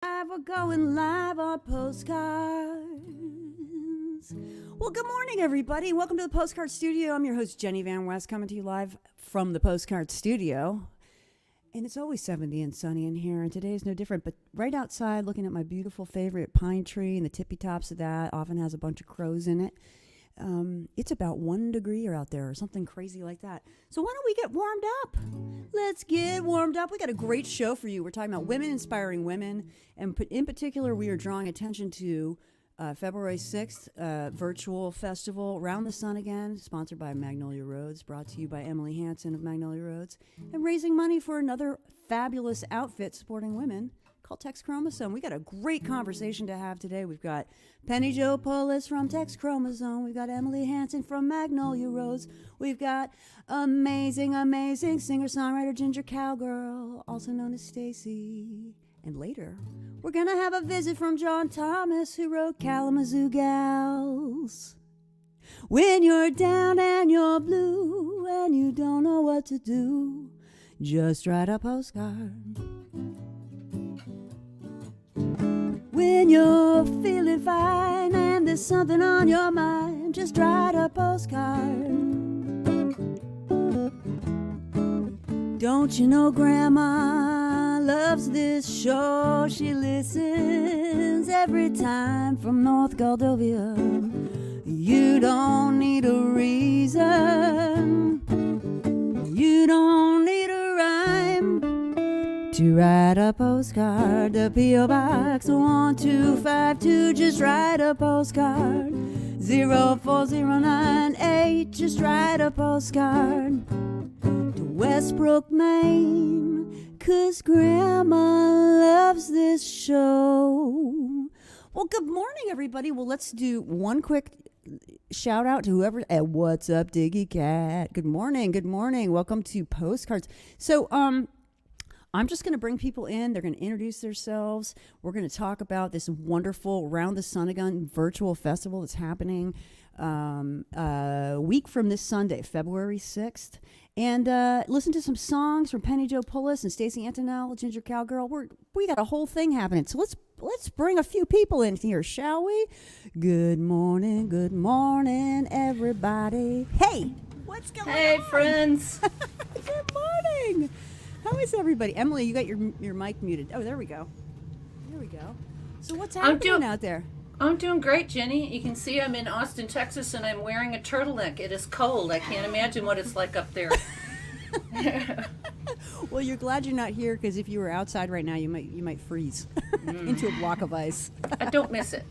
We're going live on postcards. Well, good morning, everybody. Welcome to the Postcard Studio. I'm your host, Jenny Van West, coming to you live from the Postcard Studio. And it's always 70 and sunny in here, and today is no different. But right outside, looking at my beautiful favorite pine tree, and the tippy tops of that often has a bunch of crows in it. It's about 1 degree out there or something crazy like that. So why don't we get warmed up? Let's get warmed up. We got a great show for you. We're talking about women inspiring women. And in particular, we are drawing attention to February 6th, virtual festival, Round the Sun Again, sponsored by Magnolia Roads, brought to you by Emily HANSEN of Magnolia Roads, and raising money for another fabulous outfit supporting women called TeXchromosome. We got a great conversation to have today. We've got Penny Jo PULLUS from TeXchromosome. We've got Emily HANSEN from Magnolia Roads. We've got amazing singer-songwriter Ginger Cowgirl, also known as Stacy. And later, we're going to have a visit from John Thomas, who wrote Kalamazoo Gals. When you're down and you're blue and you don't know what to do, just write a postcard. When you're feeling fine and there's something on your mind, just write a postcard. Don't you know Grandma loves this show? She listens every time from North Goldovia. You don't need a reason, you don't need a rhyme to write a postcard. The P.O. Box 12522. Just write a postcard. 04098. Just write a postcard to Westbrook, Maine, 'cause Grandma loves this show. Well, good morning, everybody. Well, let's do one quick shout out to whoever. What's up, Diggy Cat? Good morning. Welcome to Postcards. So, I'm just going to bring people in. They're going to introduce themselves. We're going to talk about this wonderful Round the Sun Again virtual festival that's happening a week from this Sunday, February 6th. And listen to some songs from Penny Jo PULLUS and Stacey Antonell, Ginger Cowgirl. We got a whole thing happening. So let's bring a few people in here, shall we? Good morning, everybody. Hey, what's going on? Hey, friends. Good morning. How is everybody? Emily, you got your mic muted. Oh, there we go. So what's happening out there? I'm doing great, Jenny. You can see I'm in Austin, Texas, and I'm wearing a turtleneck. It is cold. I can't imagine what it's like up there. Well, you're glad you're not here, because if you were outside right now, you might freeze into a block of ice. I don't miss it.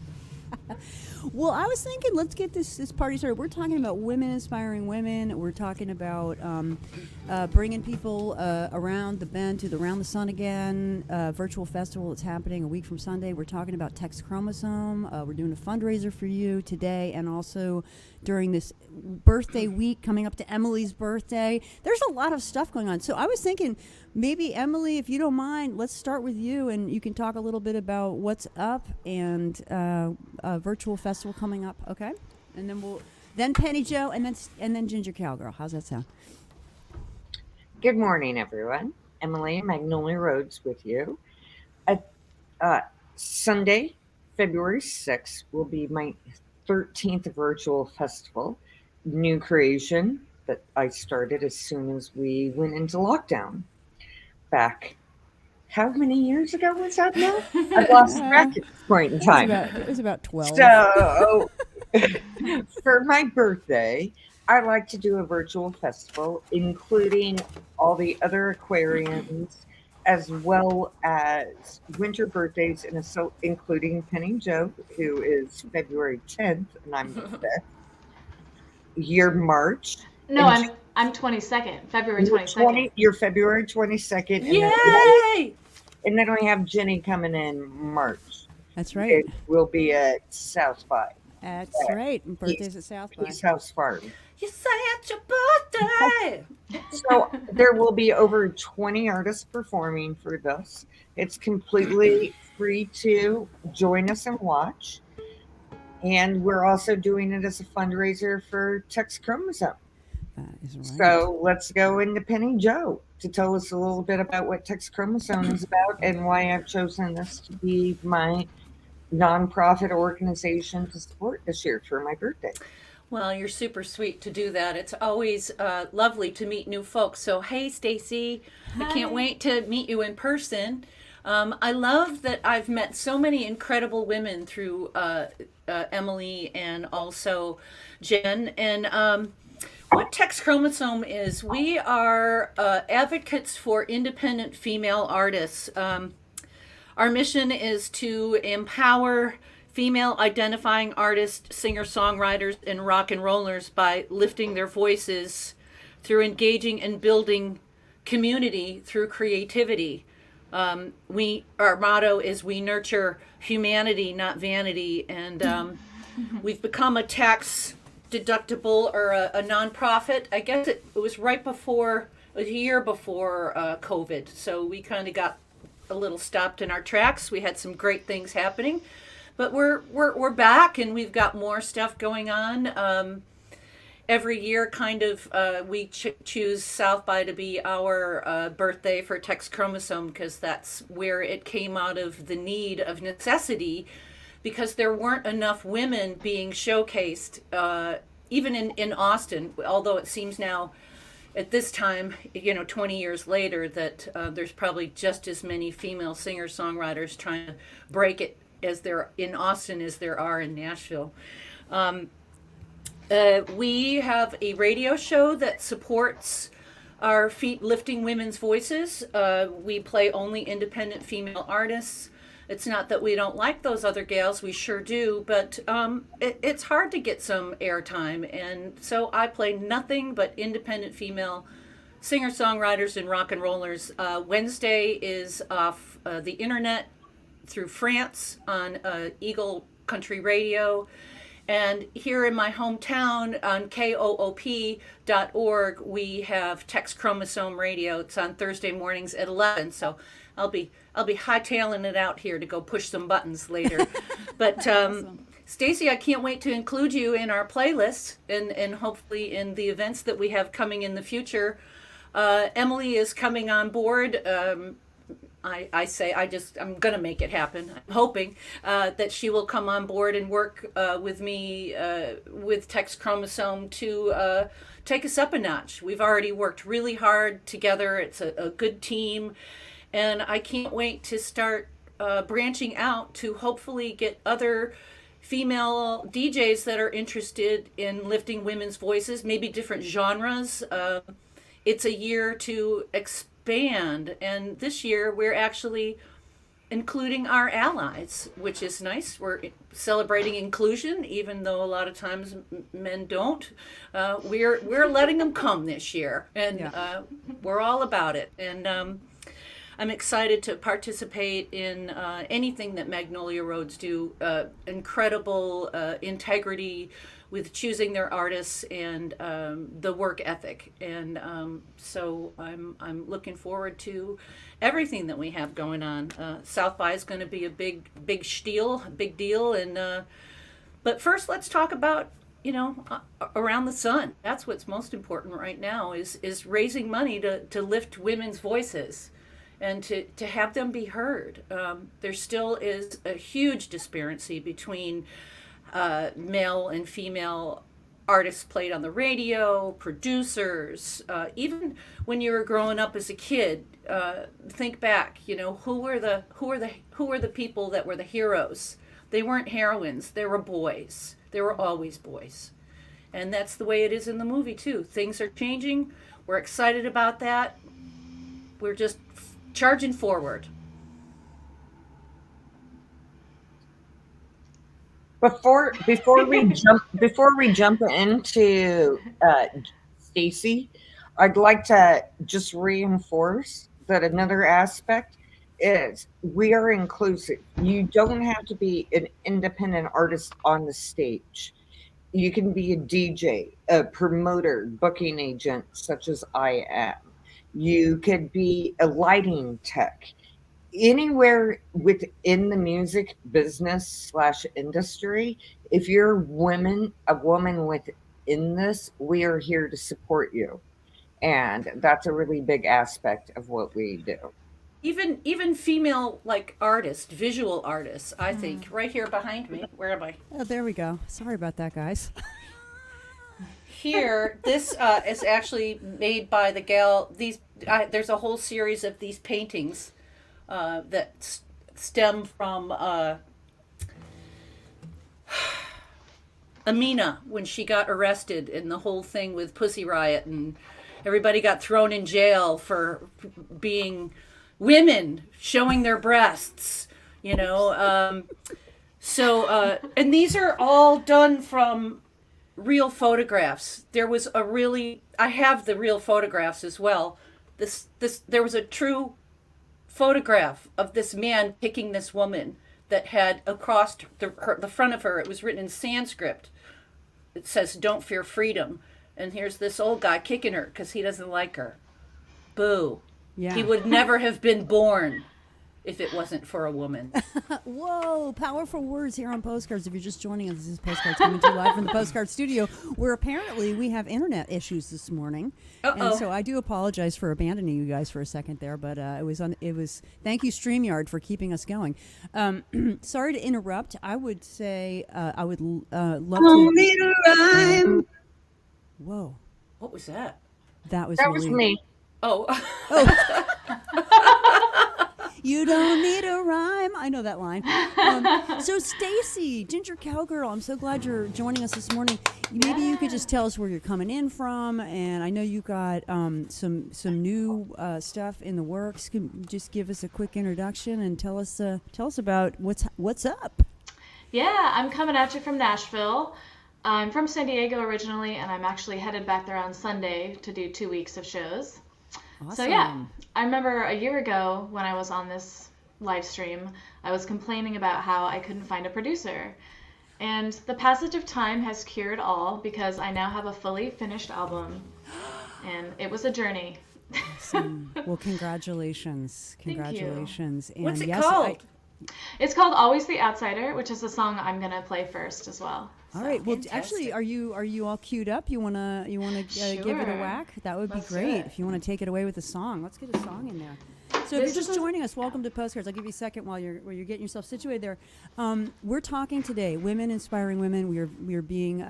Well, I was thinking, let's get this party started. We're talking about women inspiring women. We're talking about bringing people around the bend to the Round the Sun Again virtual festival that's happening a week from Sunday. We're talking about TeXchromosome. We're doing a fundraiser for you today, and also during this birthday week coming up to Emily's birthday. There's a lot of stuff going on. So I was thinking, maybe Emily, if you don't mind, let's start with you, and you can talk a little bit about what's up and a virtual festival coming up, okay? And then Penny Jo, and then Ginger Cowgirl. How's that sound? Good morning, everyone. Emily, Magnolia Roads with you. Sunday, February 6th, will be my 13th virtual festival. New creation that I started as soon as we went into lockdown. Back, how many years ago was that now? I lost track at this point in time. It was about 12. So, for my birthday, I like to do a virtual festival, including all the other aquariums, as well as winter birthdays, and so including Penny Jo, who is February 10th, and I'm the 5th. Year March. No, I'm 22nd, February 22nd. You're February 22nd. Yay! And then we have Jenny coming in March. That's right. It will be at South by. That's right. Birthdays at South by. East House Farm. You say it's your birthday! So there will be over 20 artists performing for this. It's completely free to join us and watch. And we're also doing it as a fundraiser for TeXchromosome. That is right. So let's go into Penny Joe to tell us a little bit about what TeXchromosome is about and why I've chosen this to be my nonprofit organization to support this year for my birthday. Well, you're super sweet to do that. It's always lovely to meet new folks. So, hey, Stacy, I can't wait to meet you in person. I love that I've met so many incredible women through Emily and also Jen. And what TeXchromosome is, we are advocates for independent female artists. Our mission is to empower female identifying artists, singer-songwriters, and rock and rollers by lifting their voices through engaging and building community through creativity. Our motto is we nurture humanity, not vanity, and we've become a tax deductible or a nonprofit. I guess it was right before, it was a year before COVID, so we kind of got a little stopped in our tracks. We had some great things happening. But we're back, and we've got more stuff going on. Every year, kind of, we choose South by to be our birthday for TeXchromosome, because that's where it came out of the need of necessity, because there weren't enough women being showcased, even in Austin, although it seems now at this time, 20 years later, that there's probably just as many female singer-songwriters trying to break it as there in Austin as there are in Nashville. We have a radio show that supports our feet lifting women's voices. We play only independent female artists. It's not that we don't like those other gals, we sure do, but it's hard to get some airtime, and so I play nothing but independent female singer-songwriters and rock and rollers. Wednesday is off the internet through France on Eagle Country Radio. And here in my hometown on koop.org, we have TeXchromosome Radio. It's on Thursday mornings at 11. So I'll be hightailing it out here to go push some buttons later. But Awesome. Stacy, I can't wait to include you in our playlist and hopefully in the events that we have coming in the future. Emily is coming on board. I'm going to make it happen. I'm hoping that she will come on board and work with me with TeXchromosome to take us up a notch. We've already worked really hard together. It's a good team. And I can't wait to start branching out to hopefully get other female DJs that are interested in lifting women's voices, maybe different genres. It's a year to expand, and this year we're actually including our allies, which is nice. We're celebrating inclusion, even though a lot of times men don't. We're letting them come this year, and we're all about it. And I'm excited to participate in anything that Magnolia Roads do. Incredible integrity with choosing their artists and the work ethic. And so I'm looking forward to everything that we have going on. South by is going to be a big deal. And but first, let's talk about around the sun. That's what's most important right now is raising money to lift women's voices and to have them be heard. There still is a huge disparity between male and female artists played on the radio, producers. Even when you were growing up as a kid, think back. Who were the people that were the heroes? They weren't heroines. They were boys. They were always boys, and that's the way it is in the movie too. Things are changing. We're excited about that. We're just charging forward. Before we jump into Stacy, I'd like to just reinforce that another aspect is we are inclusive. You don't have to be an independent artist on the stage. You can be a DJ, a promoter, booking agent, such as I am. You could be a lighting tech. Anywhere within the music business / industry, if you're a woman with in this, we are here to support you. And that's a really big aspect of what we do. Even female like artists, visual artists, I think, right here behind me. Where am I? Oh, there we go. Sorry about that, guys. Here, this is actually made by the gal. There's a whole series of these paintings that stem from Amina when she got arrested in the whole thing with Pussy Riot, and everybody got thrown in jail for being women showing their breasts, you know. And these are all done from real photographs. I have the real photographs as well. There was a true photograph of this man kicking this woman that had across the front of her, it was written in Sanskrit. It says, "Don't fear freedom." And here's this old guy kicking her because he doesn't like her. Boo. Yeah. He would never have been born if it wasn't for a woman. Whoa, powerful words here on Postcards. If you're just joining us, this is Postcards coming to you live from the Postcard Studio, where apparently we have internet issues this morning. And so I do apologize for abandoning you guys for a second there, but it was thank you StreamYard for keeping us going. Sorry to interrupt. I would say I would love to Rhyme. Whoa. What was that? That was me. Oh. You don't need a rhyme. I know that line. So Stacy, Ginger Cowgirl, I'm so glad you're joining us this morning. Maybe you could just tell us where you're coming in from, and I know you got some new stuff in the works. Can just give us a quick introduction and tell us about what's up. Yeah, I'm coming at you from Nashville. I'm from San Diego originally, and I'm actually headed back there on Sunday to do 2 weeks of shows. Awesome. So yeah, I remember a year ago when I was on this live stream, I was complaining about how I couldn't find a producer. And the passage of time has cured all because I now have a fully finished album. And it was a journey. Awesome. Well, congratulations. Congratulations. And what's it yes, called? It's called Always the Outsider, which is the song I'm going to play first as well. All right. Well, Fantastic. actually, are you all queued up? You wanna give it a Sure. whack? That would Let's be do great. it. If you want to take it away with a song, let's get a song in there. So if This you're just is a- joining us, welcome to Postcards. I'll give you a second while you're getting yourself situated there. We're talking today, women inspiring women. We are being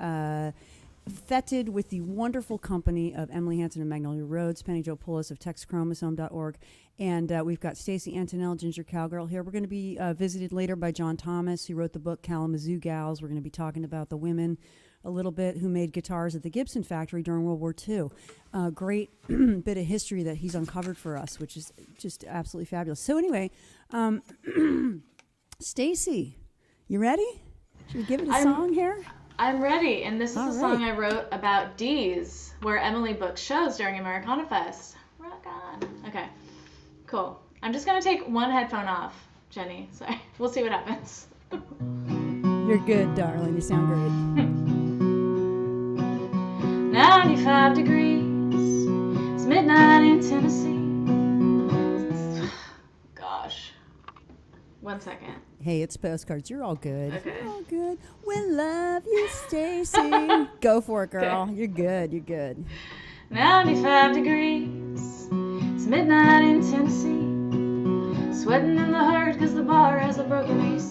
feted with the wonderful company of Emily HANSEN and Magnolia Roads, Penny Jo PULLUS of TeXchromosome.org, and we've got Stacey Antonell, Ginger Cowgirl here. We're going to be visited later by John Thomas, who wrote the book Kalamazoo Gals. We're going to be talking about the women a little bit who made guitars at the Gibson factory during World War II. Great bit of history that he's uncovered for us, which is just absolutely fabulous. So anyway, Stacey, you ready? Should we give it a song here? I'm ready, and this is All a song right. I wrote about D's, where Emily books shows during Americana Fest. Rock on. Okay, cool. I'm just gonna take one headphone off, Jenny. Sorry, we'll see what happens. You're good, darling. You sound great. 95 degrees. It's midnight in Tennessee. Gosh. 1 second. Hey, it's Postcards. You're all good. Okay. You're all good. We love you, Stacey. Go for it, girl. Okay. You're good. You're good. 95 degrees. It's midnight in Tennessee. Sweating in the herd cause the bar has a broken AC.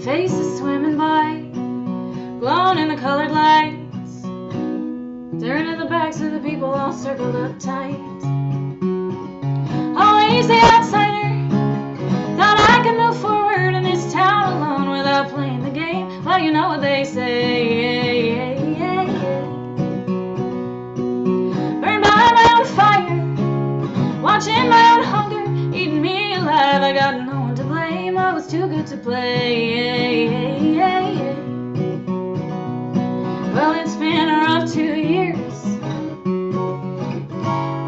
Faces swimming by, glowing in the colored lights. Staring at the backs of the people all circled up tight. Always the outsider. Thought I could move forward in this town alone without playing the game. Well, you know what they say. Burned by my own fire, watching my own hunger eating me alive. I got no one to blame. I was too good to play. Well, it's been a rough 2 years,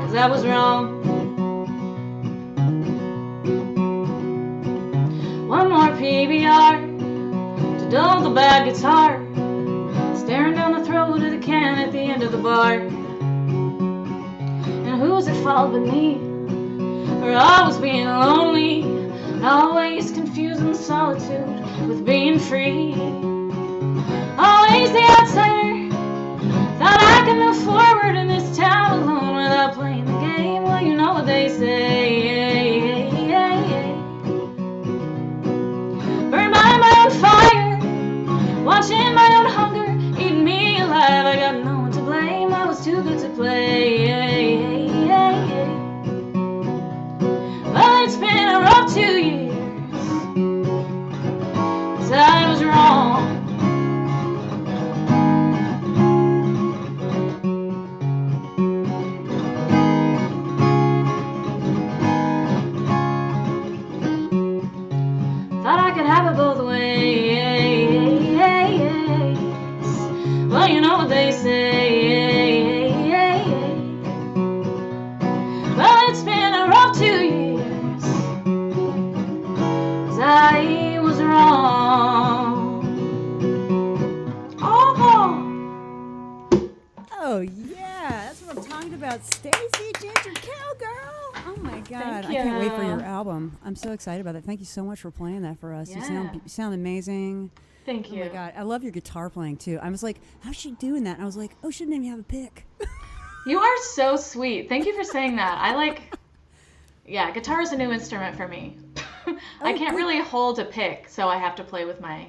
'cause I was wrong. One more PBR to dull the bad guitar, staring down the throat of the can at the end of the bar. And who's at fault but me for always being lonely, and always confusing solitude with being free? Always always the outsider. Thought I could move forward in this town alone without playing the game. Well, you know what they say. Burned by my own fire, watching my own hunger eat me alive. I got no one to blame, I was too good to play. Well, it's been a rough 2 years, 'cause I was wrong. Thought I could have it both ways. Well, you know what they say. Well, it's been a rough 2 years, 'cause I was wrong. Oh yeah, that's what I'm talking about. Stacy Ginger Cowgirl. Oh my God, I can't wait for your album. I'm so excited about it. Thank you so much for playing that for us. Yeah. You sound amazing. Thank you. Oh my God, I love your guitar playing too. I was like, how's she doing that? And I was like, oh, she didn't even have a pick. You are so sweet. Thank you for saying that. Yeah, guitar is a new instrument for me. I can't really hold a pick, so I have to play with my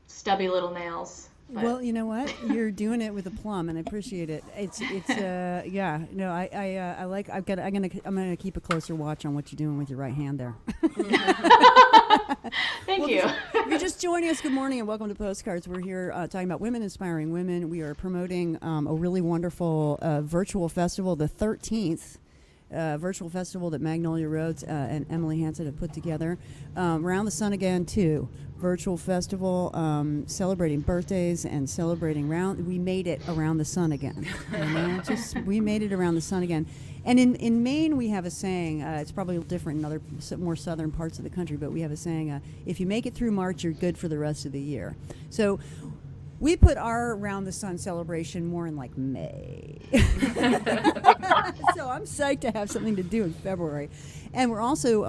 stubby little nails. But Well, you know what? You're doing it with a plum, and I appreciate it. It's yeah. No, I like. I'm gonna keep a closer watch on what you're doing with your right hand there. thank you. If you're just joining us, good morning and welcome to Postcards. We're here talking about women inspiring women. We are promoting a really wonderful virtual festival, the 13th virtual festival that Magnolia Roads and Emily HANSEN have put together. Around the Sun Again, too. Virtual festival celebrating birthdays and celebrating we made it around the sun again. We made it around the sun again. And in Maine, we have a saying, it's probably different in other more southern parts of the country, but we have a saying, if you make it through March, you're good for the rest of the year. So we put our Around the Sun celebration more in like May. So I'm psyched to have something to do in February. And we're also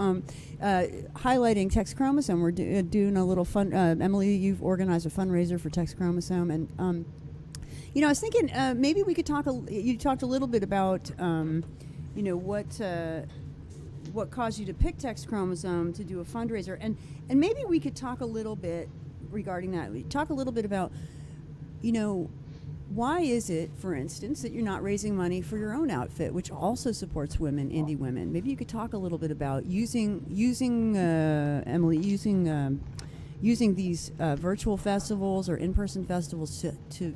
highlighting TeXchromosome. We're doing a little fun. Emily, you've organized a fundraiser for TeXchromosome. And, I was thinking maybe we could talk, you talked a little bit about, what caused you to pick TeXchromosome to do a fundraiser. And maybe we could talk a little bit regarding that. We talk a little bit about, why is it, for instance, that you're not raising money for your own outfit, which also supports women, indie women? Maybe you could talk a little bit about using these virtual festivals or in-person festivals to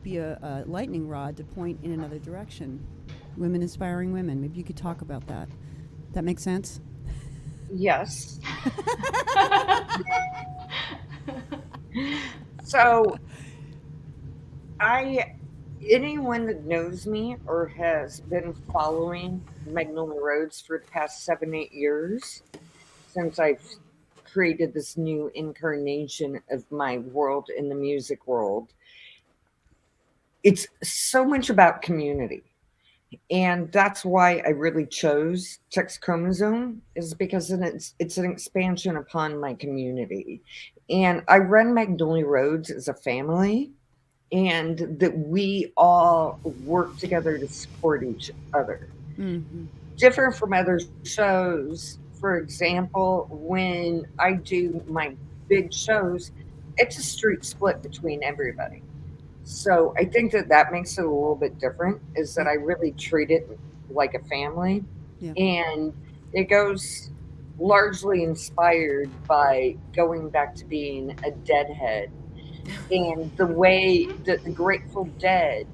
be a lightning rod to point in another direction. Women inspiring women. Maybe you could talk about that. That makes sense? Yes. So, anyone that knows me or has been following Magnolia Roads for the past 7-8 years, since I've created this new incarnation of my world in the music world, it's so much about community. And that's why I really chose TeXchromosome, is because it's an expansion upon my community. And I run Magnolia Roads as a family, and that we all work together to support each other. Mm-hmm. Different from other shows. For example, when I do my big shows, it's a street split between everybody. So I think that makes it a little bit different, is that I really treat it like a family. Yeah. And it goes largely inspired by going back to being a Deadhead, and the way that the Grateful Dead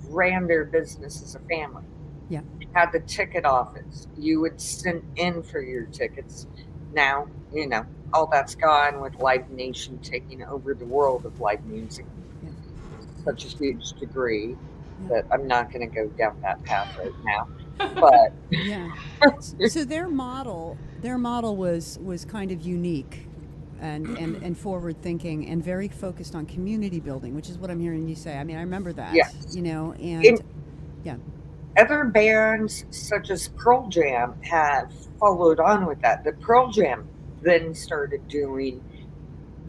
ran their business as a family. Yeah. Had the ticket office. You would send in for your tickets. Now, all that's gone with Live Nation taking over the world of live music. Such a huge degree that I'm not going to go down that path right now. But yeah. So their model was kind of unique and forward thinking and very focused on community building, which is what I'm hearing you say. I mean, I remember that. Yes. Yeah. Other bands such as Pearl Jam have followed on with that. The Pearl Jam then started doing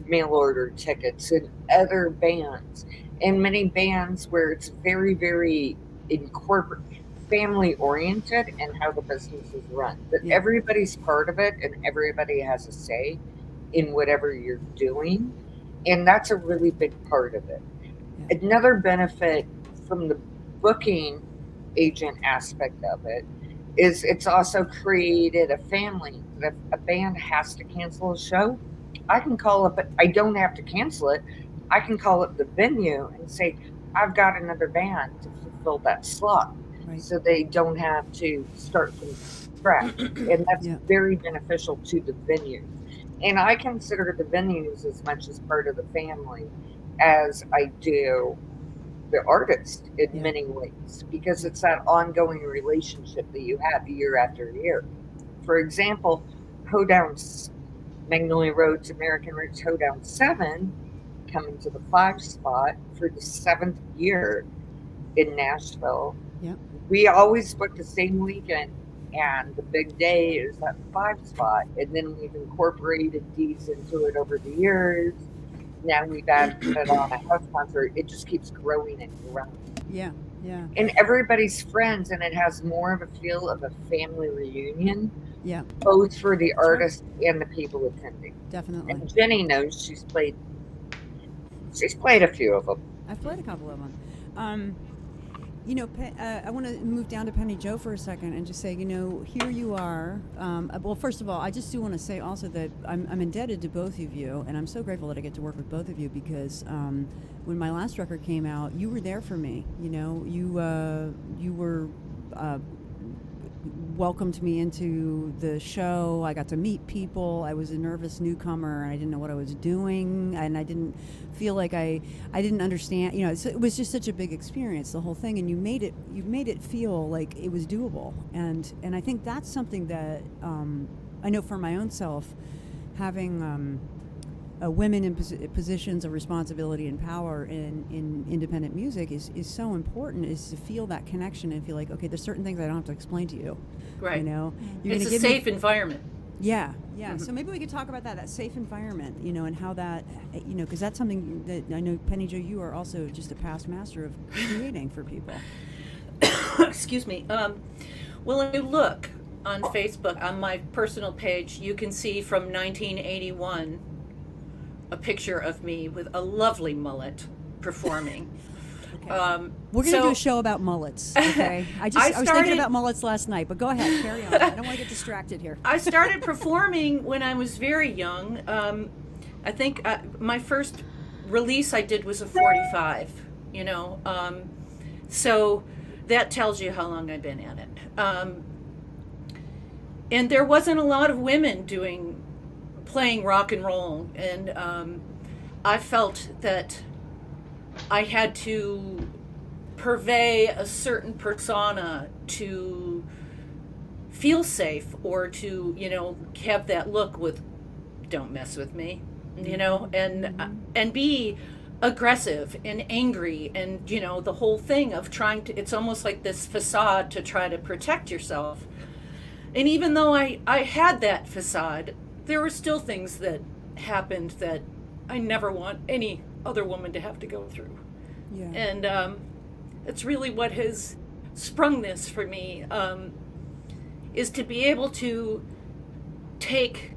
mail order tickets and other bands, and many bands where it's very, very incorporate family oriented and how the business is run. But Yeah. everybody's part of it and everybody has a say in whatever you're doing. And that's a really big part of it. Yeah. Another benefit from the booking agent aspect of it is it's also created a family. If a band has to cancel a show, I can call up, I don't have to cancel it. I can call up the venue and say, I've got another band to fulfill that slot. Right. So they don't have to start from scratch. And that's Yeah. very beneficial to the venues. And I consider the venues as much as part of the family as I do the artist in Yeah. many ways, because it's that ongoing relationship that you have year after year. For example, Hoedown's Magnolia Roads American Roots Hoedown 7 coming to the 5 spot for the 7th year in Nashville. Yep. We always book the same weekend, and the big day is that 5 spot, and then we've incorporated these into it over the years. Now we've added it on a house concert. It just keeps growing and growing. Yeah. Yeah. And everybody's friends, and it has more of a feel of a family reunion, Yeah. both for the artist and the people attending. Definitely. And Jenny knows she's played a few of them. I've played a couple of them. You know, I want to move down to Penny Joe for a second and just say, you know, here you are. Well, first of all, I just do want to say also that I'm indebted to both of you, and I'm so grateful that I get to work with both of you because when my last record came out, you were there for me. You know, you were welcomed me into the show. I got to meet people. I was a nervous newcomer and I didn't know what I was doing, and I didn't feel like I didn't understand, you know, it was just such a big experience, the whole thing, and you made it feel like it was doable, and I think that's something that I know for my own self, having women in positions of responsibility and power in independent music is so important, is to feel that connection and feel like, okay, there's certain things I don't have to explain to you. Right. You know, you're It's gonna a give safe me, environment. yeah. So maybe we could talk about that safe environment, you know, and how that, you know, because that's something that I know, Penny Joe, you are also just a past master of creating for people. Excuse me. Well, if you look on Facebook, on my personal page, you can see from 1981 a picture of me with a lovely mullet performing. Okay. We're going to do a show about mullets, okay? I was thinking about mullets last night, but go ahead, carry on. I don't want to get distracted here. I started performing when I was very young. I think my first release I did was a 45, you know. So that tells you how long I've been at it. And there wasn't a lot of women playing rock and roll, and I felt that I had to purvey a certain persona to feel safe, or to, you know, have that look with "don't mess with me," you know, and be aggressive and angry, and, you know, the whole thing of trying to, it's almost like this facade to try to protect yourself. And even though I had that facade, there were still things that happened that I never want any other woman to have to go through. Yeah. And it's really what has sprung this for me, is to be able to take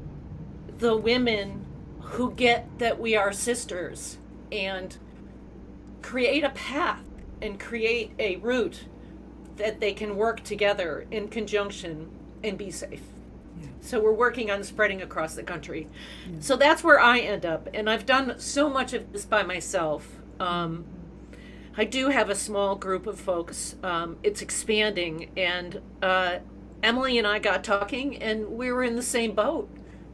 the women who get that we are sisters and create a path and create a route that they can work together in conjunction and be safe. So we're working on spreading across the country. Yeah. So that's where I end up. And I've done so much of this by myself. I do have a small group of folks. It's expanding. And Emily and I got talking, and we were in the same boat.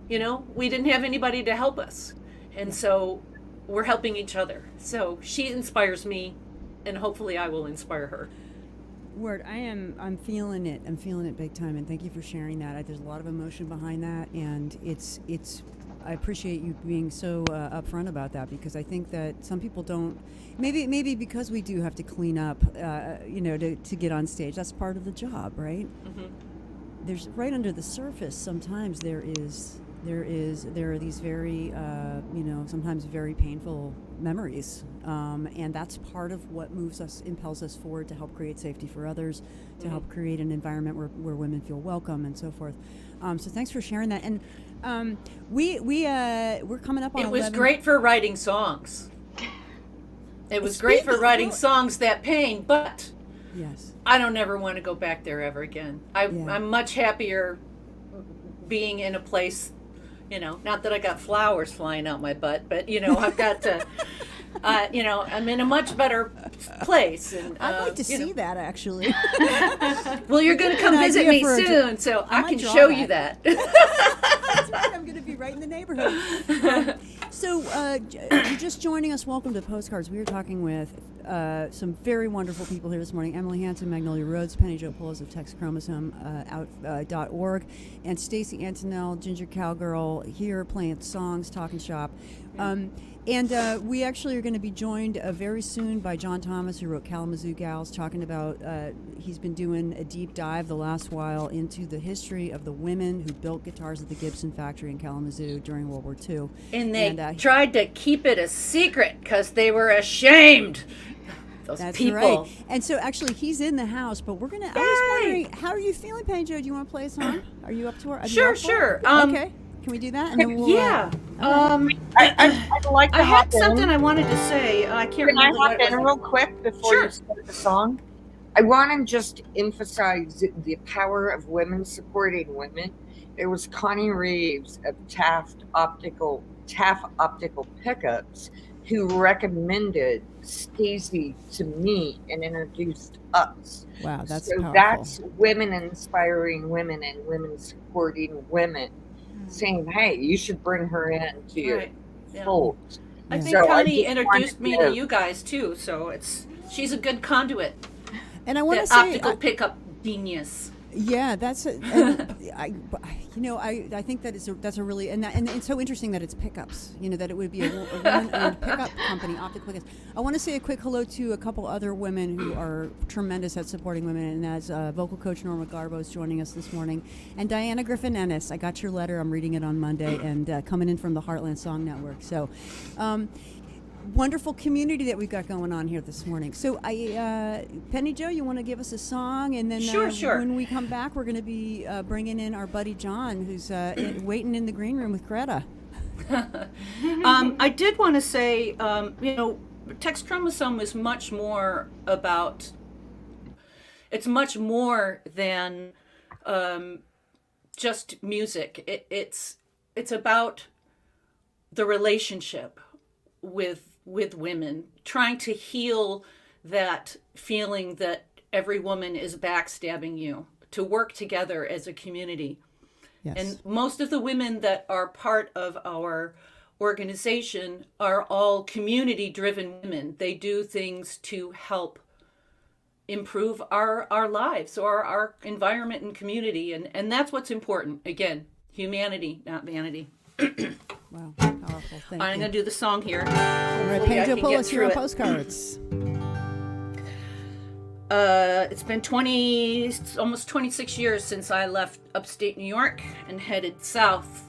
You know, we didn't have anybody to help us. And so we're helping each other. So she inspires me, and hopefully I will inspire her. Word, I'm feeling it. I'm feeling it big time, and thank you for sharing that. There's a lot of emotion behind that, and it's. I appreciate you being so upfront about that, because I think that some people don't. Maybe because we do have to clean up, you know, to get on stage. That's part of the job, right? Mm-hmm. There's right under the surface. Sometimes there is there are these very sometimes very painful memories, and that's part of what impels us forward to help create safety for others, to help create an environment where women feel welcome and so forth. So thanks for sharing that. And we're coming up on. It was 11. great for writing songs. It was great for writing songs that pain, but Yes. I don't ever want to go back there ever again. I'm much happier being in a place, not that I got flowers flying out my butt, but I've got to, I'm in a much better place. And I'd like to see that, actually. Well, you're going to come An visit idea me for soon, so I might can draw show that. you that. That's right. I'm going to be right in the neighborhood. So, you're just joining us. Welcome to Postcards. We are talking with some very wonderful people here this morning. Emily HANSEN, Magnolia Roads, Penny Jo PULLUS of TeXchromosome .org, and Stacy Antonell, Ginger Cowgirl, here playing songs, talking shop. And we actually are going to be joined very soon by John Thomas, who wrote Kalamazoo Gals, talking about, he's been doing a deep dive the last while into the history of the women who built guitars at the Gibson factory in Kalamazoo during World War II. And they tried to keep it a secret because they were ashamed. Those That's people. right. And so actually he's in the house, but we're going to, I was wondering, how are you feeling, Penny Jo? Do you want to play a song? Are you up to it? Sure. Okay. Can we do that? And then we'll, Yeah. I'd like to I hop had something in. I wanted to say. I can't Can I remember what hop it in was. real quick before Sure. you start the song? I want to just emphasize the power of women supporting women. It was Connie Reeves of Taft Optical Pickups who recommended Stacey to me and introduced us. Wow, that's so powerful. that's women inspiring women and women supporting women, saying, "Hey, you should bring her into your Right. Yeah. fold." I Yeah. think So I Connie just introduced me wanted to you guys too, so she's a good conduit. And I want to That say, optical pickup genius. yeah, that's I think that's a really and it's so interesting that it's pickups. That it would be a woman-owned pickup company, optical pickups. I want to say a quick hello to a couple other women who are tremendous at supporting women, and as vocal coach Norma Garbo is joining us this morning, and Diana Griffin Ennis. I got your letter. I'm reading it on Monday, and coming in from the Heartland Song Network. So. Wonderful community that we've got going on here this morning. So, Penny Jo, you want to give us a song, and then Sure. when we come back, we're going to be bringing in our buddy John, who's waiting in the green room with Greta. I did want to say, TeXchromosome is much more about. It's much more than just music. It's about the relationship with women, trying to heal that feeling that every woman is backstabbing you, to work together as a community. Yes. And most of the women that are part of our organization are all community-driven women. They do things to help improve our lives or our environment and community. And that's what's important. Again, humanity, not vanity. Wow, powerful. Thank I'm you. going to do the song here. All right, Hopefully Penny I Jo can PULLUS get here on through it. Postcards. It's been almost 26 years since I left upstate New York and headed south,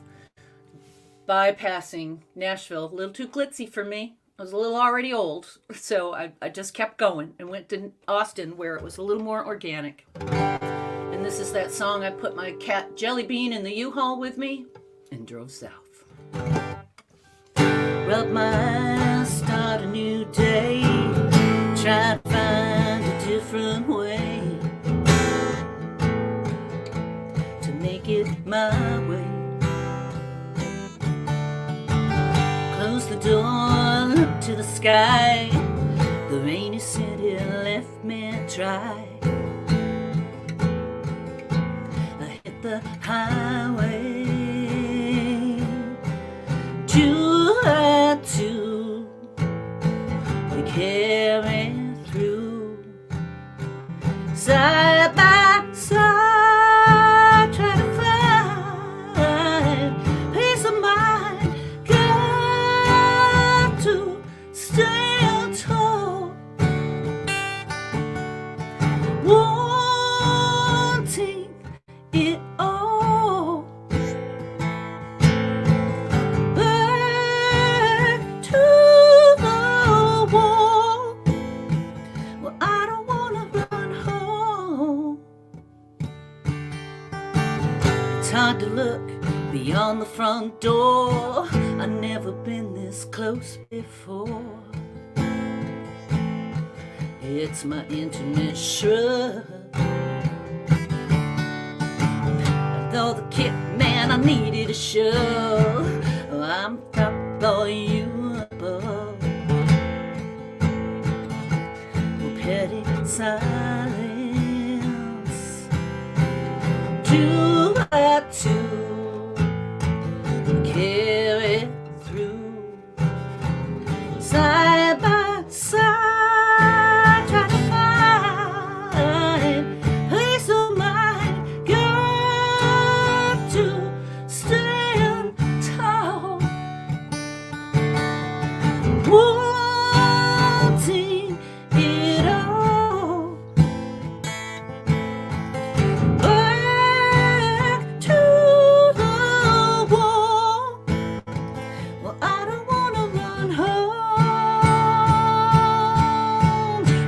bypassing Nashville. A little too glitzy for me. I was a little already old, so I just kept going and went to Austin, where it was a little more organic. And this is that song. I put my cat Jellybean in the U-Haul with me and drove south. Rub my eyes, start a new day, try to find a different way to make it my way. Close the door, look to the sky, the rainy city left me dry. I hit the highway to we carry through side by side, try to find peace of mind. Got to stand tall, wanting it all. the front door. I've never been this close before. It's my intimate shrug. Though the kid man, I needed a shove. I'm top boy, you above. Petty silence, too hard to carry through. Side by side, try to find peace of mind. Got to stand tall. Wanting it all. Back to the wall. Well, I don't wanna run home.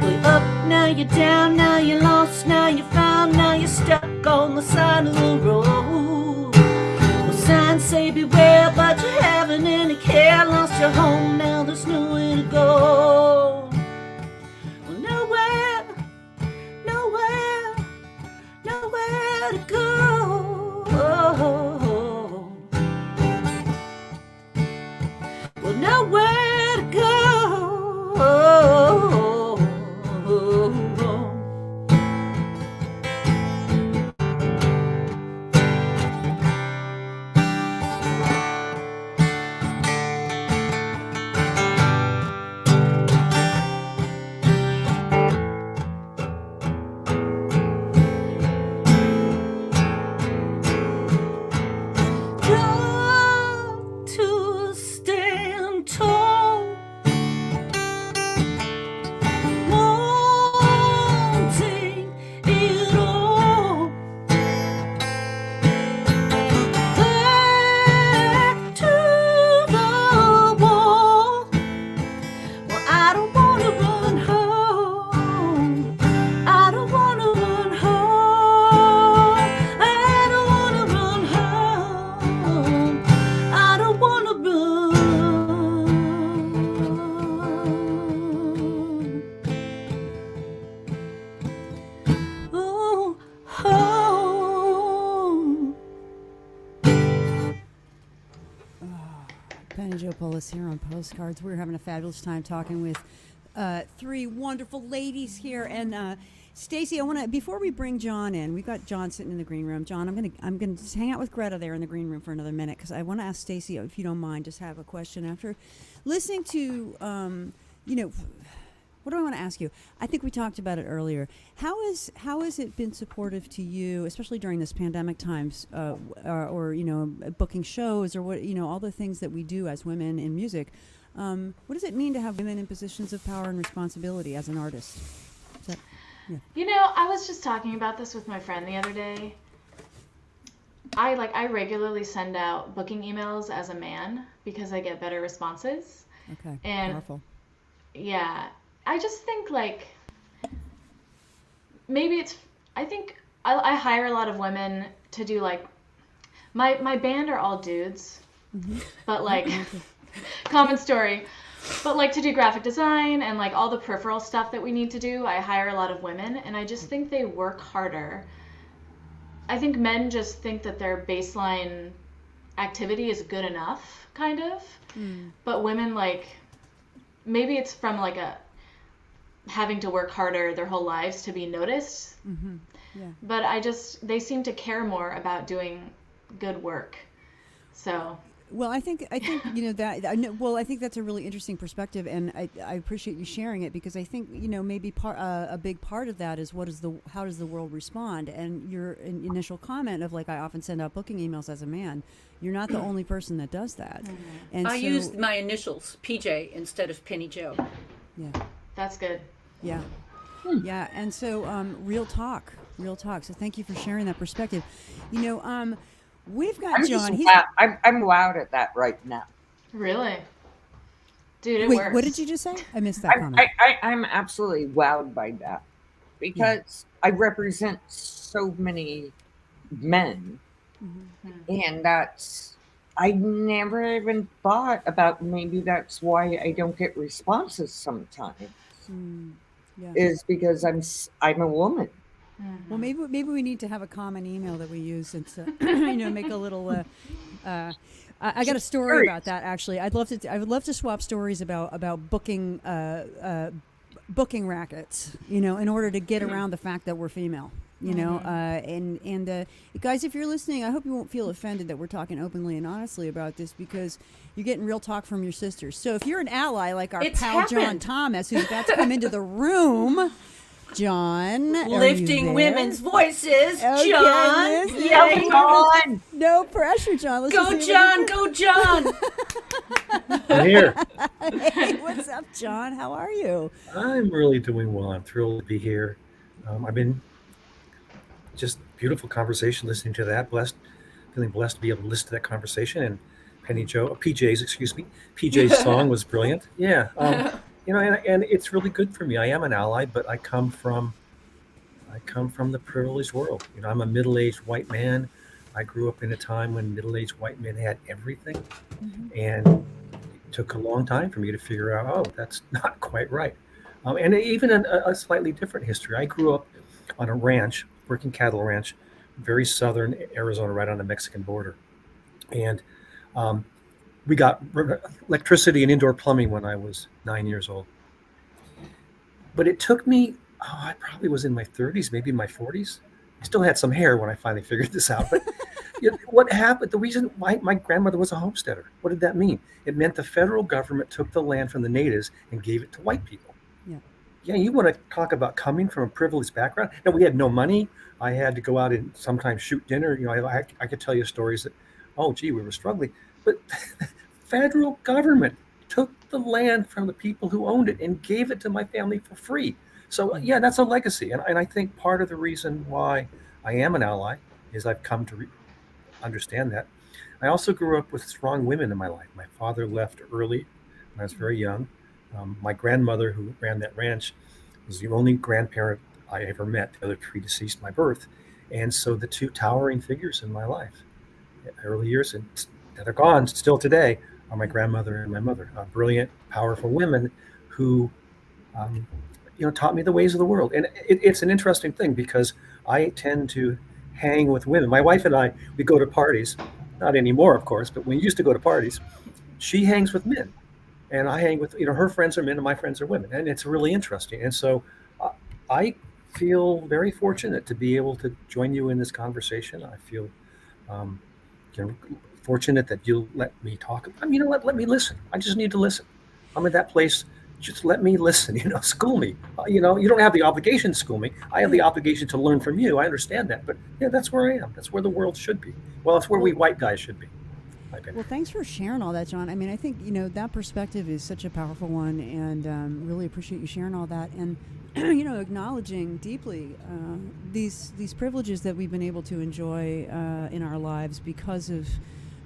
Way up, now you're down, now you're lost, now you're found, now you're stuck on the side of the road. Well, signs say beware, but you haven't any care. Lost your home, now there's nowhere to go. Well, nowhere, nowhere, nowhere to go. Well, nowhere to go. Got to stand tall. Wanting it all. Back to the wall. Well, I don't wanna run home. I don't wanna run home. I don't wanna run home. I don't wanna run home. Penny Joe Pullus here on Postcards. We're having a fabulous time talking with three wonderful ladies here. And Stacy, I want to, before we bring John in, we've got John sitting in the green room. John, I'm gonna just hang out with Greta there in the green room for another minute because I want to ask Stacy, if you don't mind, just have a question after listening to, what do I want to ask you? I think we talked about it earlier. How has it been supportive to you, especially during this pandemic times, or booking shows or what all the things that we do as women in music? What does it mean to have women in positions of power and responsibility as an artist? Is that, yeah. I was just talking about this with my friend the other day. I regularly send out booking emails as a man because I get better responses. Okay. And powerful. yeah, I just think maybe I think I hire a lot of women to do my band are all dudes, but common story, but to do graphic design and all the peripheral stuff that we need to do, I hire a lot of women, and I just think they work harder. I think men just think that their baseline activity is good enough, kind of, but women maybe it's from a having to work harder their whole lives to be noticed. Yeah. But they seem to care more about doing good work. So. Well, I think that. Well, I think that's a really interesting perspective, and I appreciate you sharing it because I think maybe a big part of that is how does the world respond? And your initial comment of I often send out booking emails as a man. You're not the only person that does that. And I used my initials, PJ, instead of Penny Joe. Yeah. That's good. Yeah. Yeah. And so, real talk. So thank you for sharing that perspective. We've got John. I'm wowed at that right now. Really? Dude, it Wait, works. what did you just say? I missed that comment. I'm absolutely wowed by that because I represent so many men, and that's I never even thought about maybe that's why I don't get responses sometimes. Yeah. Is because I'm a woman. Well, Hmm. maybe we need to have a common email that we use, and make a little. I got a Just story curious. about that actually. I would love to swap stories about booking booking rackets. In order to get around the fact that we're female. And guys, if you're listening, I hope you won't feel offended that we're talking openly and honestly about this, because you're getting real talk from your sisters. So if you're an ally like our It's pal John happened. Thomas, who's about to come into the room. John, are you Lifting there? women's voices, Okay, John. listen. Yelling. On. No pressure, John. Let's Go, just see John. Go, John. I'm here. Hey, what's up, John? How are you? I'm really doing well. I'm thrilled to be here. I've been just beautiful conversation listening to that. Feeling blessed to be able to listen to that conversation. And PJ's, excuse me, PJ's song was brilliant. Yeah. And it's really good for me. I am an ally, but I come from the privileged world. I'm a middle-aged white man. I grew up in a time when middle-aged white men had everything, and it took a long time for me to figure out, oh, that's not quite right. And even a slightly different history. I grew up on a ranch, working cattle ranch, very southern Arizona, right on the Mexican border, and we got electricity and indoor plumbing when I was 9 years old. But it took me, I probably was in my 30s, maybe my 40s. I still had some hair when I finally figured this out. But what happened, the reason why my grandmother was a homesteader, what did that mean? It meant the federal government took the land from the natives and gave it to white people. Yeah. Yeah, you want to talk about coming from a privileged background? No, we had no money. I had to go out and sometimes shoot dinner. I could tell you stories that, oh, gee, we were struggling. But the federal government took the land from the people who owned it and gave it to my family for free. So, yeah, that's a legacy. And I think part of the reason why I am an ally is I've come to understand that. I also grew up with strong women in my life. My father left early when I was very young. My grandmother, who ran that ranch, was the only grandparent I ever met. The other predeceased my birth. And so the two towering figures in my life, early years, and that are gone still today, are my grandmother and my mother. Brilliant, powerful women who, taught me the ways of the world. And it's an interesting thing because I tend to hang with women. My wife and I, we go to parties, not anymore, of course, but we used to go to parties. She hangs with men, and I hang with, her friends are men and my friends are women. And it's really interesting. And so I feel very fortunate to be able to join you in this conversation. I feel fortunate that you'll let me talk. You know what? Let me listen. I just need to listen. I'm at that place. Just let me listen. School me. You don't have the obligation to school me. I have the obligation to learn from you. I understand that. But yeah, that's where I am. That's where the world should be. Well, that's where we white guys should be. Well, thanks for sharing all that, John. I mean, I think that perspective is such a powerful one, and really appreciate you sharing all that, and acknowledging deeply these privileges that we've been able to enjoy in our lives because of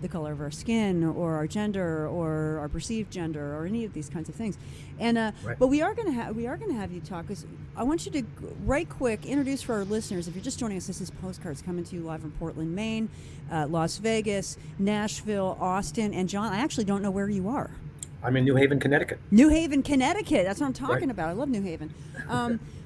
the color of our skin, or our gender, or our perceived gender, or any of these kinds of things. And Right. but we are going to have you talk. Cause I want you to right quick introduce for our listeners. If you're just joining us, this is Postcards coming to you live from Portland, Maine, Las Vegas, Nashville, Austin, and John. I actually don't know where you are. I'm in New Haven, Connecticut. New Haven, Connecticut. That's what I'm talking Right. about. I love New Haven.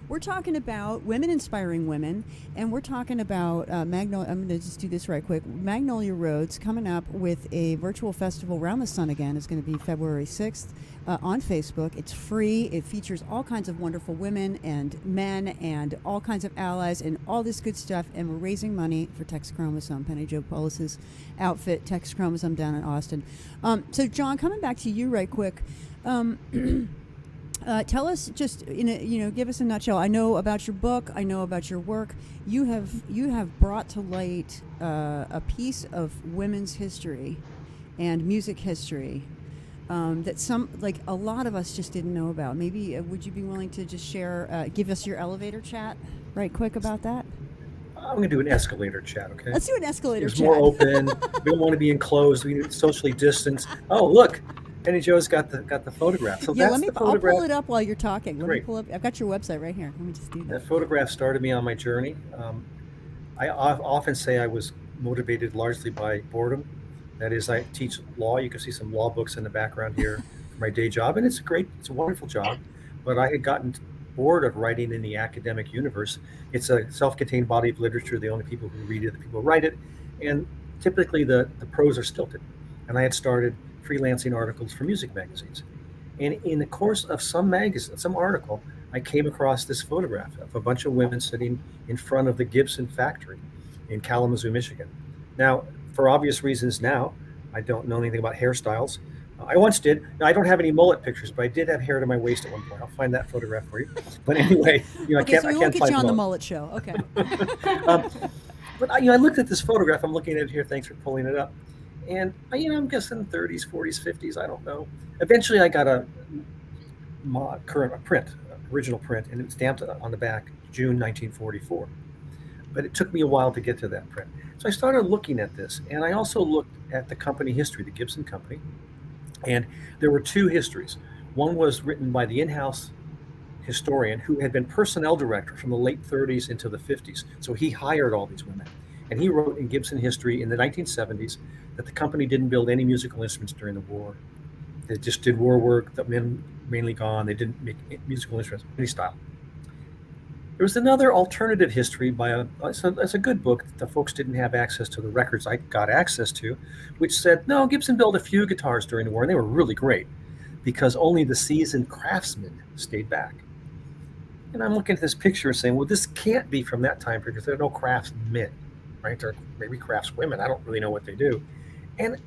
We're talking about women inspiring women, and we're talking about Magnolia. I'm going to just do this right quick. Magnolia Roads coming up with a virtual festival. Round the Sun Again is going to be February 6th on Facebook. It's free. It features all kinds of wonderful women and men and all kinds of allies and all this good stuff. And we're raising money for TeXchromosome, Penny Jo Pullus's outfit, TeXchromosome down in Austin. So, John, coming back to you right quick. Tell us just give us a nutshell. I know about your book. I know about your work. You have brought to light a piece of women's history and music history that a lot of us just didn't know about. Maybe would you be willing to just share, give us your elevator chat right quick about that? I'm going to do an escalator chat, okay? Let's do an escalator It's chat. more open. We don't want to be enclosed. We need socially distance. Oh, look, Penny Jo's got the photograph. So Yeah, that's the I'll photograph. pull it up while you're talking. Let me Great. pull up. I've got your website right here. Let me just do that. That photograph started me on my journey. I often say I was motivated largely by boredom. That is, I teach law. You can see some law books in the background here for my day job, and it's a wonderful job. But I had gotten bored of writing in the academic universe. It's a self-contained body of literature. The only people who read it, the people who write it, and typically the prose are stilted. And I had started freelancing articles for music magazines. And in the course of some article, I came across this photograph of a bunch of women sitting in front of the Gibson factory in Kalamazoo, Michigan. Now, for obvious reasons now, I don't know anything about hairstyles. I once did. Now, I don't have any mullet pictures, but I did have hair to my waist at one point. I'll find that photograph for you. But anyway, Okay, so we I won't can't get you find on the mullet. mullet show. Okay. But I looked at this photograph. I'm looking at it here. Thanks for pulling it up. And I'm guessing 30s, 40s, 50s. I don't know. Eventually, I got a original print, and it's stamped on the back, June 1944. But it took me a while to get to that print. So I started looking at this, and I also looked at the company history, the Gibson Company, and there were two histories. One was written by the in-house historian who had been personnel director from the late 30s into the 50s. So he hired all these women. And he wrote in Gibson history in the 1970s that the company didn't build any musical instruments during the war. They just did war work, the men mainly gone. They didn't make musical instruments, any style. There was another alternative history by that's a good book that the folks didn't have access to the records I got access to, which said, no, Gibson built a few guitars during the war, and they were really great because only the seasoned craftsmen stayed back. And I'm looking at this picture and saying, well, this can't be from that time period because there are no craftsmen, right? Or maybe craftswomen. I don't really know what they do. And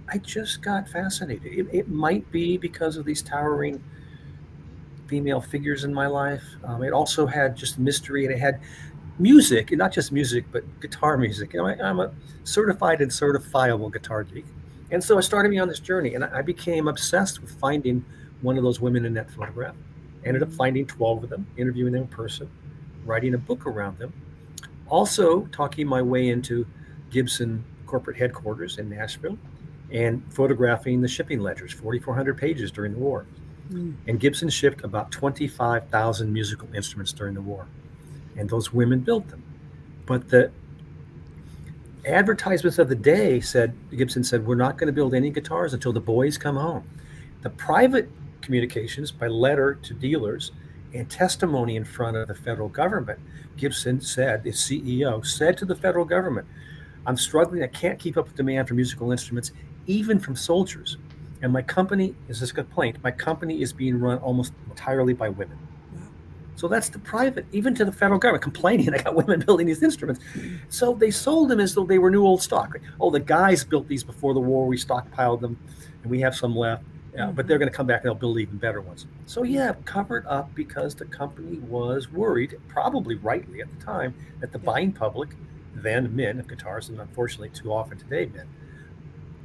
I just got fascinated. It might be because of these towering female figures in my life. It also had just mystery, and it had music, and not just music, but guitar music. I'm a certified and certifiable guitar geek. And so it started me on this journey, and I became obsessed with finding one of those women in that photograph. Ended up finding 12 of them, interviewing them in person, writing a book around them. Also talking my way into Gibson corporate headquarters in Nashville and photographing the shipping ledgers, 4,400 pages during the war. And Gibson shipped about 25,000 musical instruments during the war. And those women built them. But the advertisements of the day Gibson said, we're not going to build any guitars until the boys come home. The private communications by letter to dealers and testimony in front of the federal government, Gibson said, the CEO said to the federal government, I'm struggling. I can't keep up with demand for musical instruments, even from soldiers. And my company is this complaint. My company is being run almost entirely by women. Wow. So that's the private, even to the federal government, complaining I got women building these instruments. So they sold them as though they were new old stock. Oh, the guys built these before the war. We stockpiled them, and we have some left. But they're going to come back and they'll build even better ones. So covered up because the company was worried, probably rightly at the time, that the buying public, then men of guitars, and unfortunately too often today men,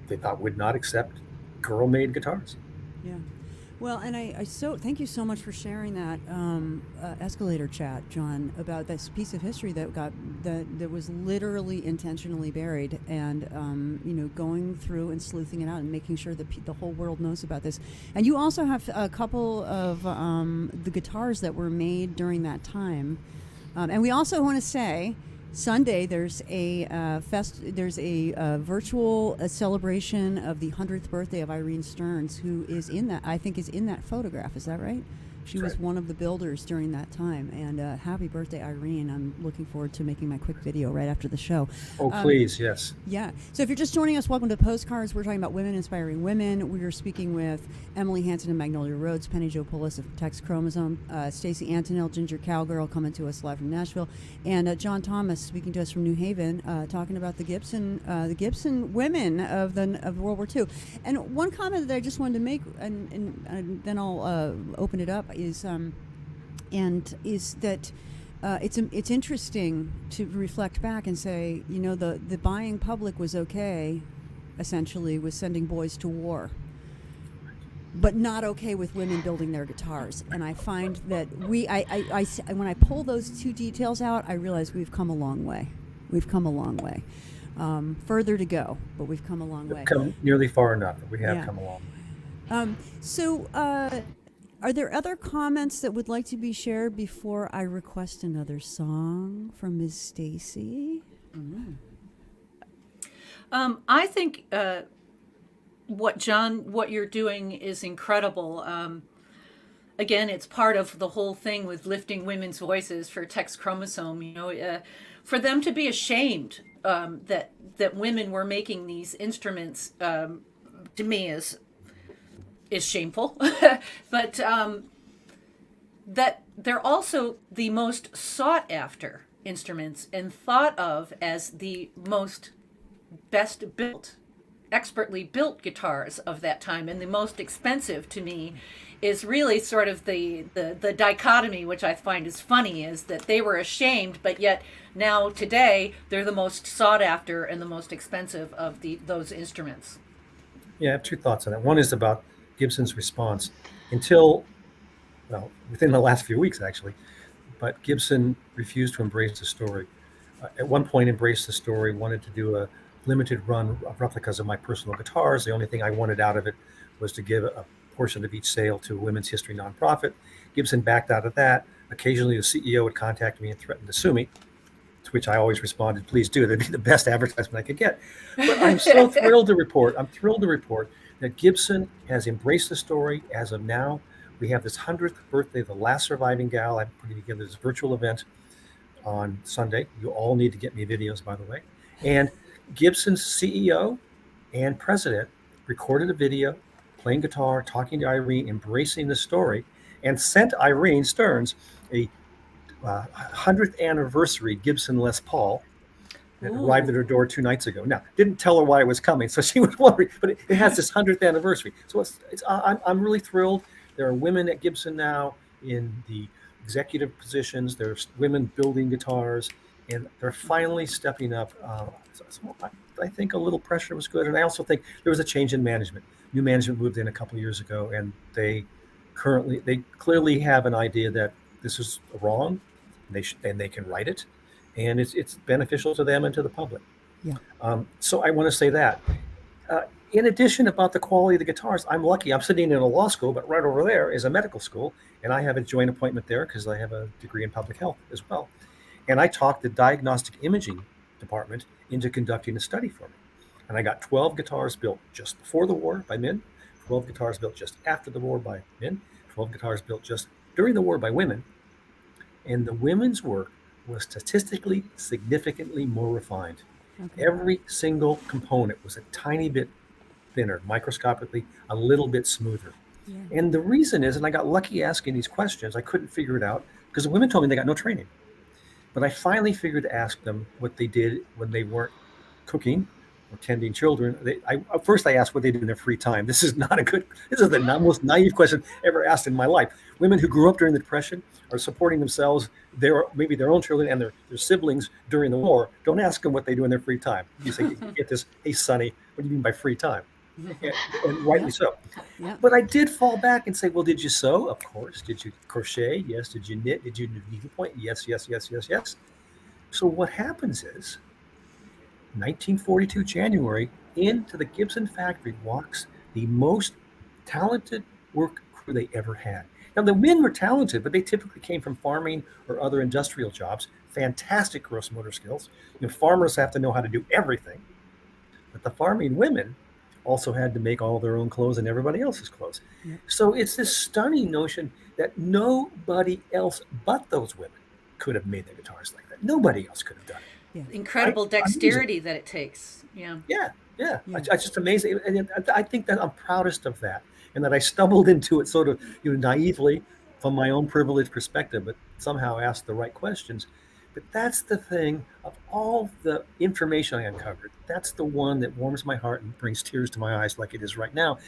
they thought would not accept girl-made guitars. Yeah. Well, and I thank you so much for sharing that escalator chat, John, about this piece of history that was literally intentionally buried, and going through and sleuthing it out and making sure that the whole world knows about this. And you also have a couple of the guitars that were made during that time, and we also want to say, Sunday there's a virtual celebration of the 100th birthday of Irene Stearns, who is in that photograph. Is that right? She was one of the builders during that time. And happy birthday, Irene. I'm looking forward to making my quick video right after the show. Oh, please, yes. Yeah. So if you're just joining us, welcome to Postcards. We're talking about women inspiring women. We are speaking with Emily HANSEN of Magnolia Roads, Penny Jo PULLUS of TeXchromosome, Stacey Antonell, Ginger Cowgirl, coming to us live from Nashville, and John Thomas speaking to us from New Haven, talking about the Gibson women of World War II. And one comment that I just wanted to make, and then I'll open it up, is that it's interesting to reflect back and say, the buying public was okay, essentially, with sending boys to war, but not okay with women building their guitars. And I find that when I pull those two details out, I realize we've come a long way. Further to go, but we've come a long way. Come nearly far enough, but we have come a long way. Are there other comments that would like to be shared before I request another song from Ms. Stacey? I think what you're doing is incredible. Again, it's part of the whole thing with lifting women's voices for TeXchromosome. For them to be ashamed that women were making these instruments, to me is shameful. But that they're also the most sought after instruments and thought of as the most best built, expertly built guitars of that time, and the most expensive, to me, is really sort of the dichotomy, which I find is funny, is that they were ashamed, but yet now today they're the most sought after and the most expensive of those instruments. Yeah, I have two thoughts on that. One is about Gibson's response. Until, well, within the last few weeks, actually, but Gibson refused to embrace the story. At one point, embraced the story, wanted to do a limited run of replicas of my personal guitars. The only thing I wanted out of it was to give a portion of each sale to a women's history nonprofit. Gibson backed out of that. Occasionally, the CEO would contact me and threaten to sue me, to which I always responded, please do. That'd be the best advertisement I could get. But I'm so thrilled to report that Gibson has embraced the story. As of now, we have this 100th birthday of the last surviving gal. I'm putting together this virtual event on Sunday. You all need to get me videos, by the way. And Gibson's CEO and president recorded a video, playing guitar, talking to Irene, embracing the story, and sent Irene Stearns a 100th anniversary Gibson Les Paul that arrived at her door 2 nights ago. Now, didn't tell her why it was coming, so she was wondering, but it has this 100th anniversary. So I'm really thrilled. There are women at Gibson now in the executive positions. There's women building guitars, and they're finally stepping up. So I think a little pressure was good, and I also think there was a change in management. New management moved in a couple of years ago, and they clearly have an idea that this is wrong, and they can right it, and it's beneficial to them and to the public. Yeah. So I want to say that. In addition, about the quality of the guitars, I'm lucky. I'm sitting in a law school, but right over there is a medical school, and I have a joint appointment there because I have a degree in public health as well. And I talked the diagnostic imaging department into conducting a study for me. And I got 12 guitars built just before the war by men, 12 guitars built just after the war by men, 12 guitars built just during the war by women. And the women's work was statistically significantly more refined. Okay. Every single component was a tiny bit thinner, microscopically, a little bit smoother. Yeah. And the reason is, and I got lucky asking these questions, I couldn't figure it out because the women told me they got no training. But I finally figured to ask them what they did when they weren't cooking or tending children. First I asked what they did in their free time. This is the most naive question ever asked in my life. Women who grew up during the Depression are supporting themselves, maybe their own children and their siblings during the war. Don't ask them what they do in their free time. You say, you get this, hey, Sonny, what do you mean by free time? And rightly so. Yeah. But I did fall back and say, well, did you sew? Of course. Did you crochet? Yes. Did you knit? Did you needlepoint? Yes. So what happens is, 1942 January, into the Gibson factory walks the most talented work crew they ever had. Now, the men were talented, but they typically came from farming or other industrial jobs. Fantastic gross motor skills. Farmers have to know how to do everything. But the farming women also had to make all their own clothes and everybody else's clothes. Yeah. So it's this stunning notion that nobody else but those women could have made the guitars like that. Nobody else could have done it. Yeah. Incredible dexterity that it takes. Yeah. It's just amazing. And I think that I'm proudest of that, and that I stumbled into it sort of naively from my own privileged perspective, but somehow asked the right questions. But that's the thing, of all the information I uncovered, that's the one that warms my heart and brings tears to my eyes like it is right now,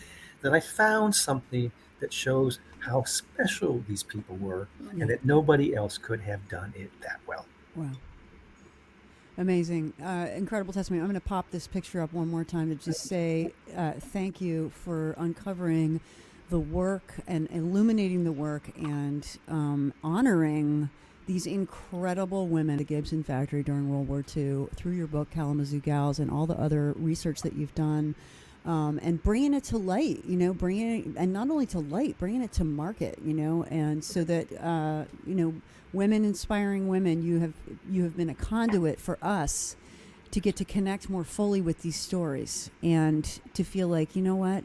that I found something that shows how special these people were, and that nobody else could have done it that well. Wow. Amazing. Incredible testimony. I'm going to pop this picture up one more time to just say thank you for uncovering the work and illuminating the work and honoring these incredible women at the Gibson factory during World War II through your book, Kalamazoo Gals, and all the other research that you've done, and bringing it to light, and not only to light, bringing it to market, and so that, women inspiring women, you have been a conduit for us to get to connect more fully with these stories and to feel like, you know what?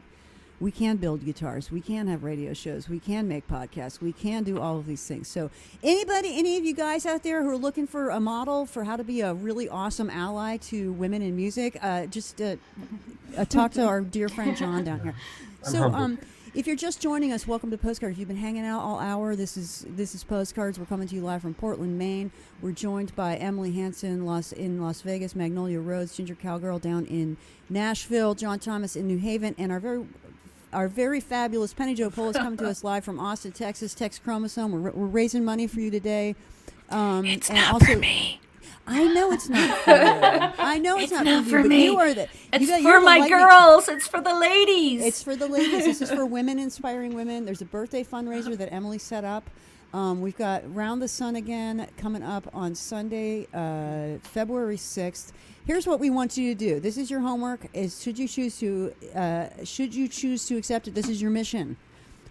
We can build guitars. We can have radio shows. We can make podcasts. We can do all of these things. So any of you guys out there who are looking for a model for how to be a really awesome ally to women in music, just talk to our dear friend John down here. So if you're just joining us, welcome to Postcard. If you've been hanging out all hour, this is Postcards. We're coming to you live from Portland, Maine. We're joined by Emily HANSEN in Las Vegas, Magnolia Roads, Ginger Cowgirl down in Nashville, John Thomas in New Haven, and our very fabulous Penny Jo Pullus coming to us live from Austin, Texas, TeXchromosome. We're raising money for you today. It's and not also, for me. I know it's not for you. I know it's not for you, but me. you are the. It's you're for the my lightning- girls. It's for the ladies. It's for the ladies. This is for women, inspiring women. There's a birthday fundraiser that Emily set up. We've got Round the Sun again coming up on Sunday, February 6th. Here's what we want you to do. This is your homework. Should you choose to accept it, this is your mission.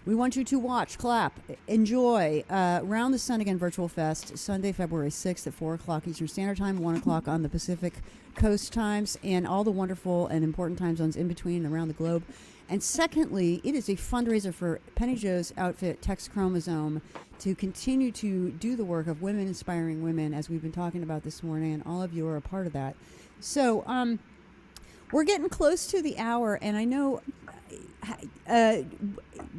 We want you to watch, clap, enjoy Round the Sun Again Virtual Fest, Sunday, February 6th at 4 o'clock Eastern Standard Time, 1 o'clock on the Pacific Coast times, and all the wonderful and important time zones in between and around the globe. And secondly, it is a fundraiser for Penny Jo's outfit, TeXchromosome, to continue to do the work of women inspiring women, as we've been talking about this morning, and all of you are a part of that. So we're getting close to the hour, and I know...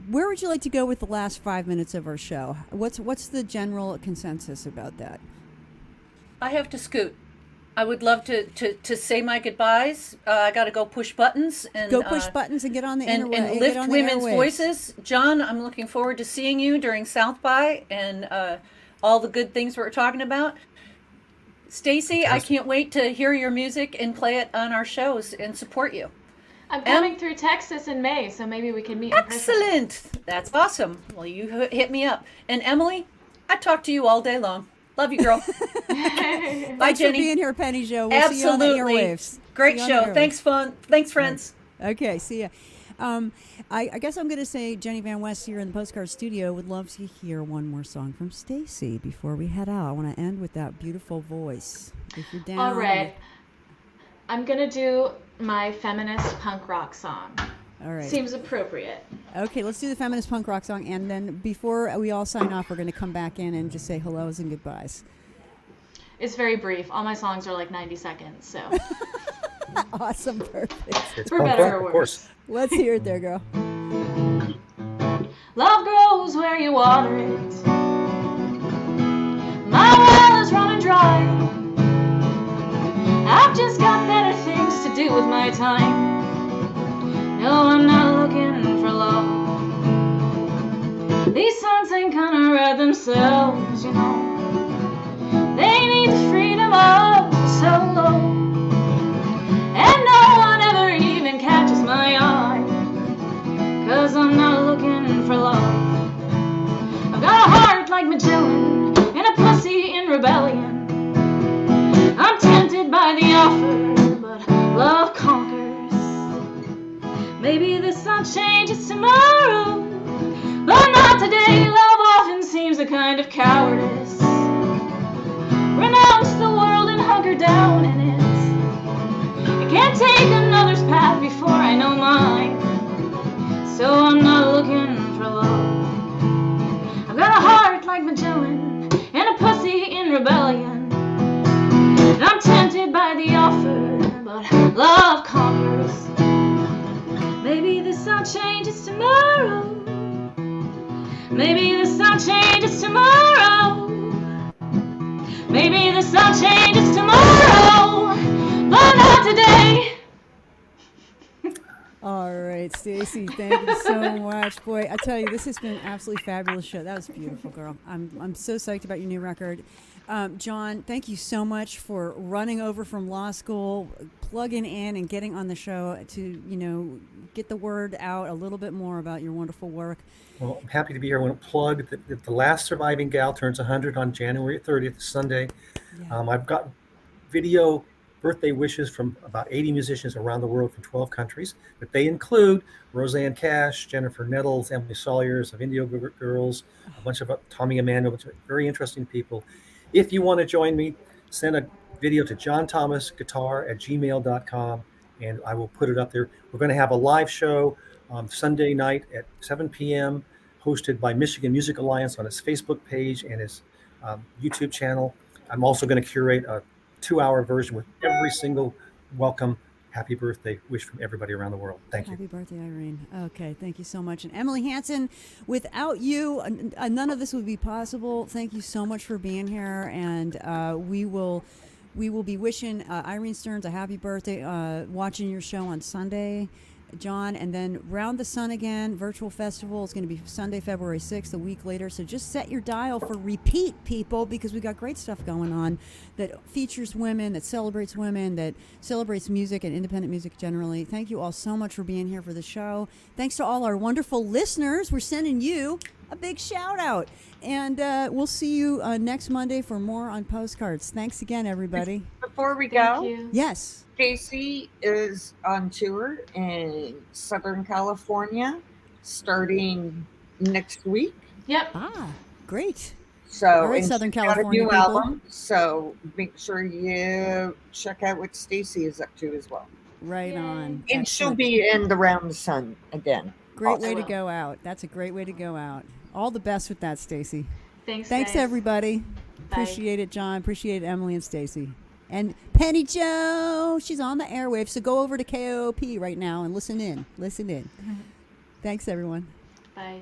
where would you like to go with the last 5 minutes of our show? What's the general consensus about that? I have to scoot. I would love to say my goodbyes. I got to go push buttons and buttons and get on the and lift women's voices. John, I'm looking forward to seeing you during South by and all the good things we're talking about. Stacy, I can't wait to hear your music and play it on our shows and support you. I'm coming through Texas in May, so maybe we can meet in person. Excellent. That's awesome. Well, you hit me up. And Emily, I talk to you all day long. Love you, girl. Bye, Thanks Jenny. for being here, Penny Jo. We'll see you on the Absolutely. airwaves. Great See you on the show. airwaves. Thanks, fun. Thanks, friends. Okay, see ya. I guess I'm going to say Jenny Van West here in the Postcard Studio would love to hear one more song from Stacy before we head out. I want to end with that beautiful voice. If you're down. All right. I'm going to do my feminist punk rock song. All right. Seems appropriate. Okay, let's do the feminist punk rock song, and then before we all sign off, we're going to come back in and just say hellos and goodbyes. It's very brief. All my songs are like 90 seconds, so. Awesome, perfect. It's For punk better rock, or of worse. course. Let's hear it there, girl. Love grows where you water it. My well is running dry. I've just got better things to do with my time. No, I'm not looking for love. These songs ain't gonna write themselves, you know. They need the freedom of the solo. And no one ever even catches my eye. 'Cause I'm not looking for love. I've got a heart like Magellan and a pussy in rebellion. I'm tempted by the offer, but love conquers. Maybe this sun changes tomorrow, but not today. Love often seems a kind of cowardice. Renounce the world and hunker down in it. I can't take another's path before I know mine. So I'm not looking for love. I've got a heart like Magellan and a pussy in rebellion. I'm tempted by the offer, but love conquers. Maybe the sun changes tomorrow. Maybe the sun changes tomorrow. Maybe the sun changes tomorrow, but not today. All right, Stacy, thank you so much. Boy, I tell you, this has been an absolutely fabulous show. That was beautiful, girl. I'm so psyched about your new record. John, thank you so much for running over from law school, plugging in and getting on the show to, get the word out a little bit more about your wonderful work. Well, I'm happy to be here. I want to plug that the last surviving gal turns 100 on January 30th, Sunday. Yeah. I've got video birthday wishes from about 80 musicians around the world from 12 countries, but they include Roseanne Cash, Jennifer Nettles, Emily Sawyers of Indio Girls, a bunch of Tommy Amanda, a bunch of very interesting people. If you want to join me, send a video to johnthomasguitar@gmail.com, and I will put it up there. We're going to have a live show Sunday night at 7 p.m. hosted by Michigan Music Alliance on its Facebook page and its YouTube channel. I'm also going to curate a 2-hour version with every single welcome happy birthday wish from everybody around the world. Thank you. Happy birthday, Irene. Okay, thank you so much. And Emily HANSEN, without you, none of this would be possible. Thank you so much for being here, and we will be wishing Irene Stearns a happy birthday, watching your show on Sunday, John, and then Round the Sun Again virtual festival is going to be Sunday, February 6th, a week later. So just set your dial for repeat, people, because we got great stuff going on that features women, that celebrates music and independent music generally. Thank you all so much for being here for the show. Thanks to all our wonderful listeners. We're sending you a big shout out. And we'll see you next Monday for more on Postcards. Thanks again, everybody. Before we Thank go, you. Yes. Stacy is on tour in Southern California starting next week. Yep. Ah, great. So, All right, and Southern she's got California a new people. album. So make sure you check out what Stacy is up to as well. Right Yay. on. And she'll Excellent. be in the Round the Sun again. Great also. way to go out. That's a great way to go out. All the best with that, Stacy. Thanks, Thanks, guys. everybody. Bye. Appreciate it, John. Appreciate it, Emily and Stacy. And Penny Joe, she's on the airwaves. So go over to KOP right now and listen in. Listen in. Thanks, everyone. Bye.